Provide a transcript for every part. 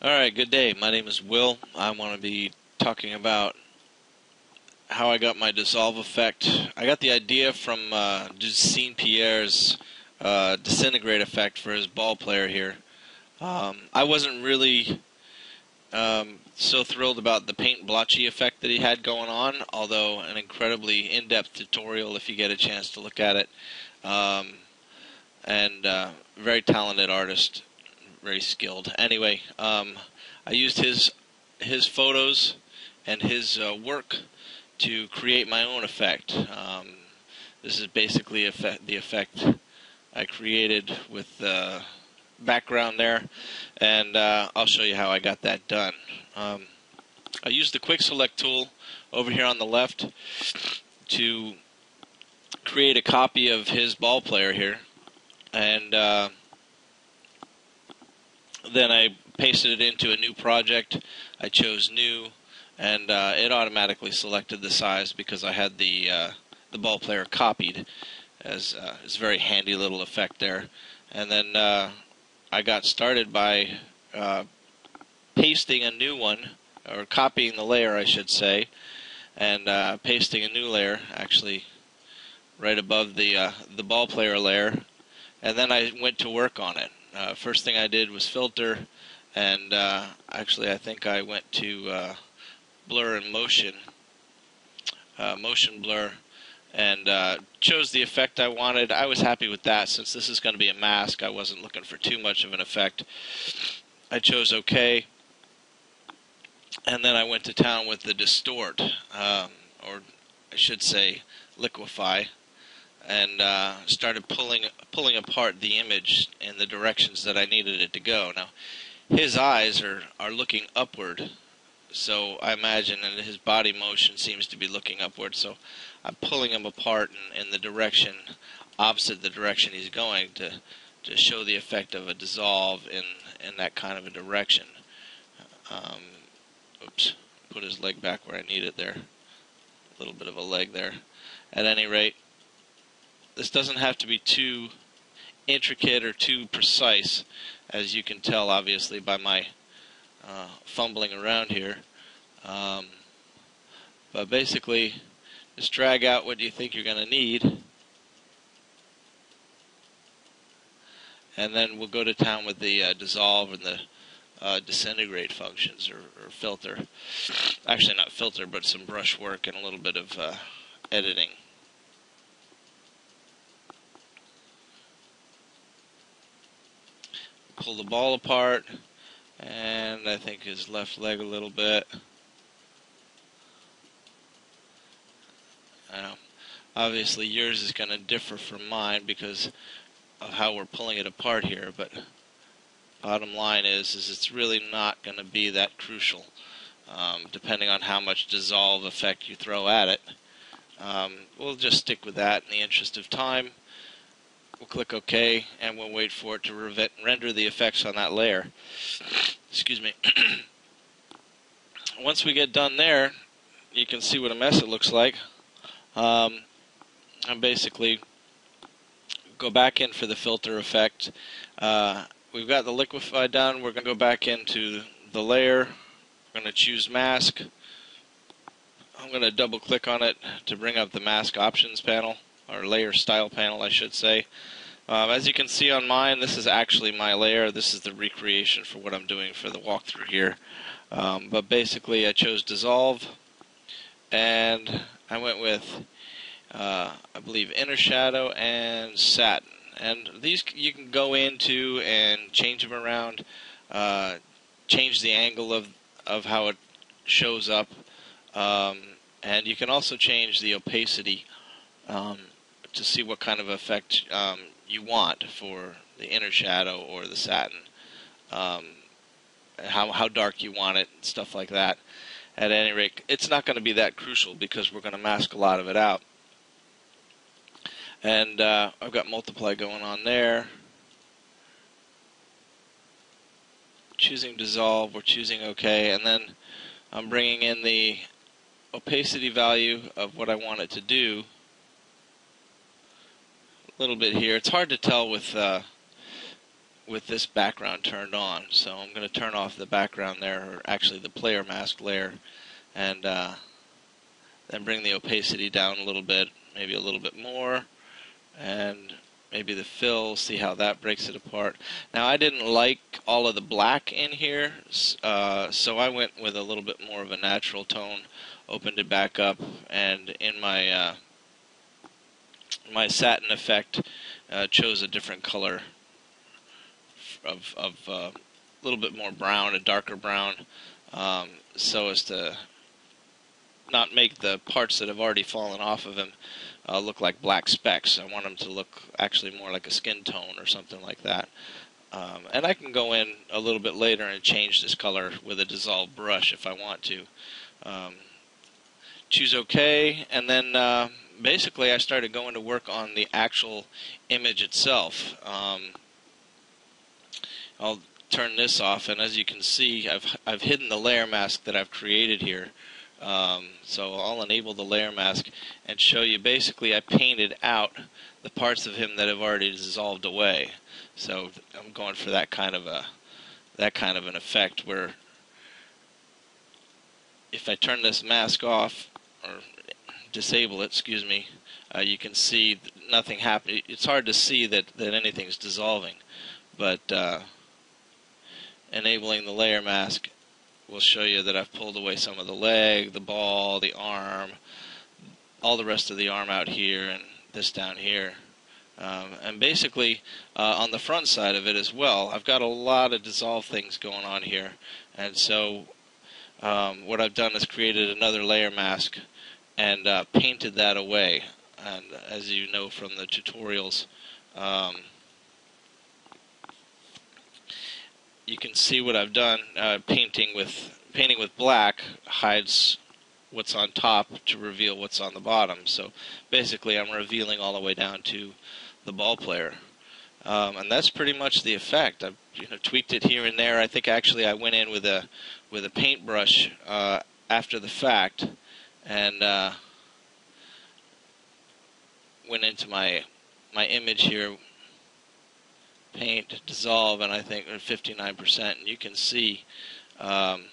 Alright, good day. My name is Will. I want to be talking about how I got my dissolve effect. I got the idea from Justine Pierre's disintegrate effect for his ball player here. I wasn't really so thrilled about the paint blotchy effect that he had going on, although an incredibly in-depth tutorial if you get a chance to look at it. And very talented artist. Very skilled. Anyway, I used his photos and his work to create my own effect. This is basically the effect I created with the background there, and I'll show you how I got that done. I used the Quick Select tool over here on the left to create a copy of his ball player here, and then I pasted it into a new project. I chose new, and it automatically selected the size because I had the ball player copied. As it's a very handy little effect there. And then I got started by pasting a new one, or copying the layer, I should say, and pasting a new layer, actually right above the ball player layer. And then I went to work on it. First thing I did was filter, and actually I think I went to blur and motion blur, and chose the effect I wanted. I was happy with that. Since this is going to be a mask, I wasn't looking for too much of an effect. I chose OK, and then I went to town with the distort, or I should say liquefy, and started pulling apart the image in the directions that I needed it to go. Now, his eyes are looking upward, so I imagine, and his body motion seems to be looking upward, so I'm pulling him apart in the direction opposite the direction he's going to show the effect of a dissolve in that kind of a direction. Oops, put his leg back where I need it there. A little bit of a leg there. At any rate, this doesn't have to be too intricate or too precise, as you can tell obviously by my fumbling around here. But basically, just drag out what you think you're going to need, and then we'll go to town with the dissolve and the disintegrate functions, or filter. Actually, not filter, but some brush work and a little bit of editing. Pull the ball apart, and I think his left leg a little bit. Obviously yours is going to differ from mine because of how we're pulling it apart here, but bottom line is it's really not going to be that crucial, depending on how much dissolve effect you throw at it. We'll just stick with that in the interest of time. We'll click OK, and we'll wait for it to render the effects on that layer. Excuse me. Once we get done there, you can see what a mess it looks like. And basically go back in for the filter effect. We've got the liquefy done. We're going to go back into the layer. We're going to choose mask. I'm going to double click on it to bring up the mask options panel, or layer style panel I should say. As you can see on mine, this is actually my layer. This is the recreation for what I'm doing for the walkthrough here. But basically I chose dissolve, and I went with I believe inner shadow and satin, and these you can go into and change them around, change the angle of how it shows up, and you can also change the opacity to see what kind of effect you want for the inner shadow or the satin, how dark you want it, stuff like that. At any rate, it's not going to be that crucial because we're going to mask a lot of it out. And I've got multiply going on there. Choosing dissolve, we're choosing OK, and then I'm bringing in the opacity value of what I want it to do. A little bit here. It's hard to tell with with this background turned on. So I'm going to turn off the background there, or actually the player mask layer, and then bring the opacity down a little bit, maybe a little bit more, and maybe the fill, see how that breaks it apart. Now I didn't like all of the black in here, so I went with a little bit more of a natural tone, opened it back up, and in my my satin effect chose a different color of a little bit more brown, a darker brown, so as to not make the parts that have already fallen off of him look like black specks. I want them to look actually more like a skin tone or something like that. And I can go in a little bit later and change this color with a dissolved brush if I want to. Choose OK, and then basically I started going to work on the actual image itself. I'll turn this off, and as you can see, I've hidden the layer mask that I've created here. So I'll enable the layer mask and show you. Basically, I painted out the parts of him that have already dissolved away. So I'm going for that kind of an effect where if I turn this mask off or disable it, excuse me, you can see nothing happening. It's hard to see that anything's dissolving, but enabling the layer mask will show you that I've pulled away some of the leg, the ball, the arm, all the rest of the arm out here, and this down here. And basically, on the front side of it as well, I've got a lot of dissolved things going on here. And so what I've done is created another layer mask and painted that away. And as you know from the tutorials, you can see what I've done. Painting with black hides what's on top to reveal what's on the bottom. So basically, I'm revealing all the way down to the ball player, and that's pretty much the effect. I've tweaked it here and there. I think actually I went in with a paintbrush after the fact, and went into my image here. Paint, dissolve, and I think 59%. And you can see on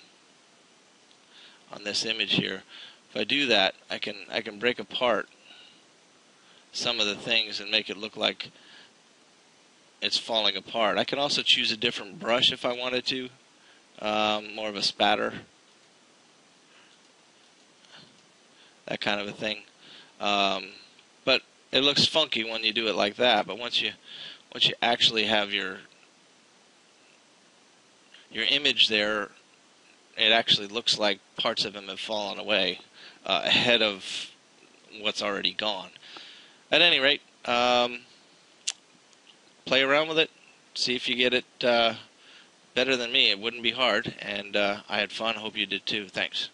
this image here, if I do that, I can break apart some of the things and make it look like it's falling apart. I can also choose a different brush if I wanted to, more of a spatter, that kind of a thing. But it looks funky when you do it like that. But once you actually have your image there, it actually looks like parts of him have fallen away ahead of what's already gone. At any rate, play around with it, see if you get it better than me. It wouldn't be hard, and I had fun. Hope you did too. Thanks.